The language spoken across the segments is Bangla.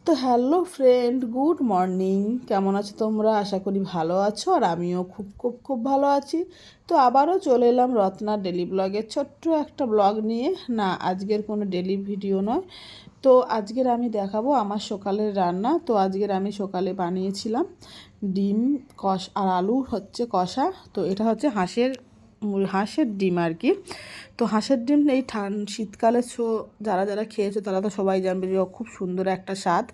তো হ্যালো ফ্রেন্ড, গুড মর্নিং। কেমন আছো তোমরা? আশা করি ভালো আছো, আর আমিও খুব খুব খুব ভালো আছি। তো আবারও চলে এলাম রত্না ডেলি ব্লগের ছোট্ট একটা ব্লগ নিয়ে। না, আজকের কোনো ডেলি ভিডিও নয়। তো আজকের আমি দেখাবো আমার সকালের রান্না। তো আজকের আমি সকালে বানিয়েছিলাম ডিম আর আলু হচ্ছে কষা। তো এটা হচ্ছে হাঁসের ডিম আর কি। তো হাঁসের ডিম এই শীতকালে যারা যারা খেয়েছো তারা তো সবাই জানবে যে খুব সুন্দর একটা স্বাদ।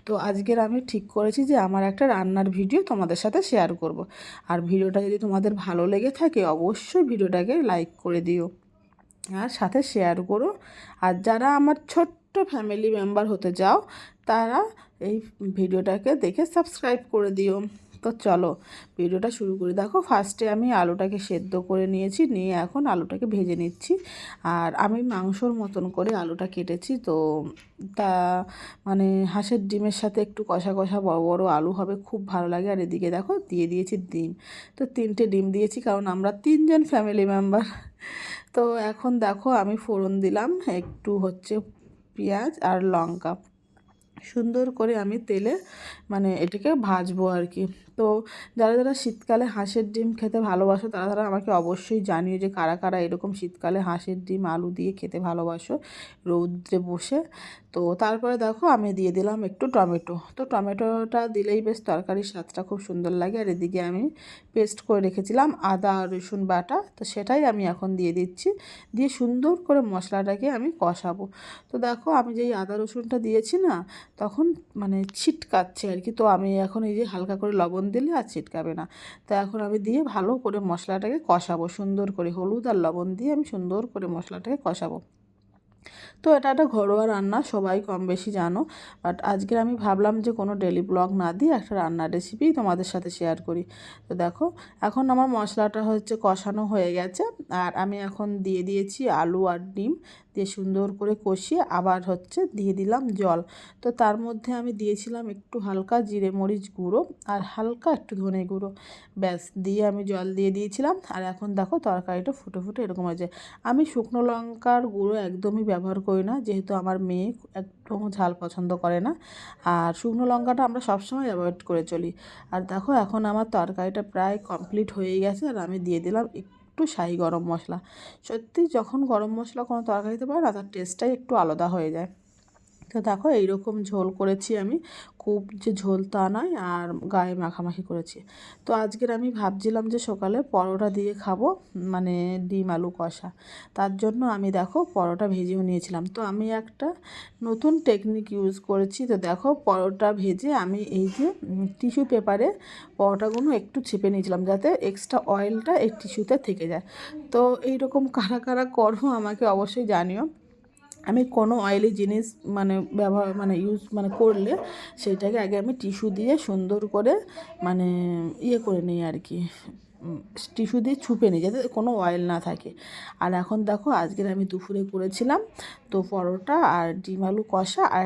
তো আজকের আমি ঠিক করেছি যে আমার একটা রান্নার ভিডিও তোমাদের সাথে শেয়ার করব। আর ভিডিওটা যদি তোমাদের ভালো লেগে থাকে অবশ্যই ভিডিওটাকে লাইক করে দিও আর সাথে শেয়ার করো। আর যারা আমার ছোট্ট ফ্যামিলি মেম্বার হতে চাও তারা এই ভিডিওটাকে দেখে সাবস্ক্রাইব করে দিও। তো চলো ভিডিওটা শুরু করি। দেখো, ফার্স্টে আমি আলুটাকে সেদ্ধ করে নিয়েছি, নিয়ে এখন আলুটাকে ভেজে নিচ্ছি। আর আমি মাংসর মতন করে আলুটা কেটেছি। তো তা মানে হাঁসের ডিমের সাথে একটু কষা কষা বড় বড় আলু হবে, খুব ভালো লাগে। আর এদিকে দেখো দিয়ে দিয়েছি ডিম। তো 3টে ডিম দিয়েছি কারণ আমরা 3জন ফ্যামিলি মেম্বার। তো এখন দেখো আমি ফোড়ন দিলাম একটু হচ্ছে পেঁয়াজ আর লঙ্কা, সুন্দর করে আমি তেলে এটাকে ভাজবো আর কি। তো যারা যারা শীতকালে হাঁসের ডিম খেতে ভালোবাসো তারা তারা আমাকে অবশ্যই জানিও যে কারা কারা এরকম শীতকালে হাঁসের ডিম আলু দিয়ে খেতে ভালোবাসো রৌদ্রে বসে। তো তারপরে দেখো আমি দিয়ে দিলাম একটু টমেটো। তো টমেটোটা দিলেই বেশ তরকারির স্বাদটা খুব সুন্দর লাগে। আর এদিকে আমি পেস্ট করে রেখেছিলাম আদা রসুন বাটা, তো সেটাই আমি এখন দিয়ে দিচ্ছি। দিয়ে সুন্দর করে মশলাটাকে আমি কষাবো। তো দেখো আমি যেই আদা রসুনটা দিয়েছি না, তখন ছিটকাচ্ছে আর কি। তো আমি এখন এই যে হালকা করে লবণ দিলে আর ছিটকাবে না। তো এখন আমি দিয়ে ভালো করে মশলাটাকে কষাবো, সুন্দর করে হলুদ আর লবণ দিয়ে আমি সুন্দর করে মশলাটাকে কষাবো। তো এটা একটা ঘরোয়া রান্না, সবাই কম বেশি জানো। বাট আজকে আমি ভাবলাম যে কোনো ডেলি ব্লগ না দিয়ে একটা রান্নার রেসিপি তোমাদের সাথে শেয়ার করি। তো দেখো এখন আমার মশলাটা হচ্ছে কষানো হয়ে গেছে। আর আমি এখন দিয়ে দিয়েছি আলু আর ডিম, দিয়ে সুন্দর করে কষিয়ে আবার হচ্ছে দিয়ে দিলাম জল। তো তার মধ্যে আমি দিয়েছিলাম একটু হালকা জিরে মরিচ গুঁড়ো আর হালকা একটু ধনে গুঁড়ো, ব্যাস দিয়ে আমি জল দিয়ে দিয়েছিলাম। আর এখন দেখো তরকারিটা ফুটে ফুটে এরকম হয়েছে। আমি শুকনো লঙ্কার গুঁড়ো একদমই ব্যবহার করি না, যেহেতু আমার মেয়ে একদম ঝাল পছন্দ করে না। আর শুকনো লঙ্কাটা আমরা সবসময় অ্যাভয়েড করে চলি। আর দেখো এখন আমার তরকারিটা প্রায় কমপ্লিট হয়ে গেছে। আর আমি দিয়ে দিলাম একটু শাহি গরম মশলা। সত্যি যখন গরম মশলা কোনো তরকারিতে পড়ে না, তার টেস্টটাই একটু আলাদা হয়ে যায়। তো দেখো এইরকম ঝোল করেছি আমি, খুব যে ঝোল তা নয়, আর গায়ে মাখামাখি করেছি। তো আজকের আমি ভাবছিলাম যে সকালে পরোটা দিয়ে খাবো, ডিম আলু কষা। তার জন্য আমি দেখো পরোটা ভেজেও নিয়েছিলাম। তো আমি একটা নতুন টেকনিক ইউজ করেছি। তো দেখো পরোটা ভেজে আমি এই যে টিস্যু পেপারে পরোটাগুলো একটু চেপে নিয়েছিলাম যাতে এক্সট্রা অয়েলটা এই টিস্যুতে থেকে যায়। তো এইরকম কারা কারা করো আমাকে অবশ্যই জানিও। আমি কোনো অয়েলি জিনিস ব্যবহার ইউজ করলে সেইটাকে আগে আমি টিস্যু দিয়ে সুন্দর করে মানে করে নিই আর কি। টিস্যু দিয়ে ছুপে নিই যাতে কোনো অয়েল না থাকে। আর এখন দেখো আজকের আমি দুপুরে করেছিলাম তো পরোটা আর ডিম আলু কষা আর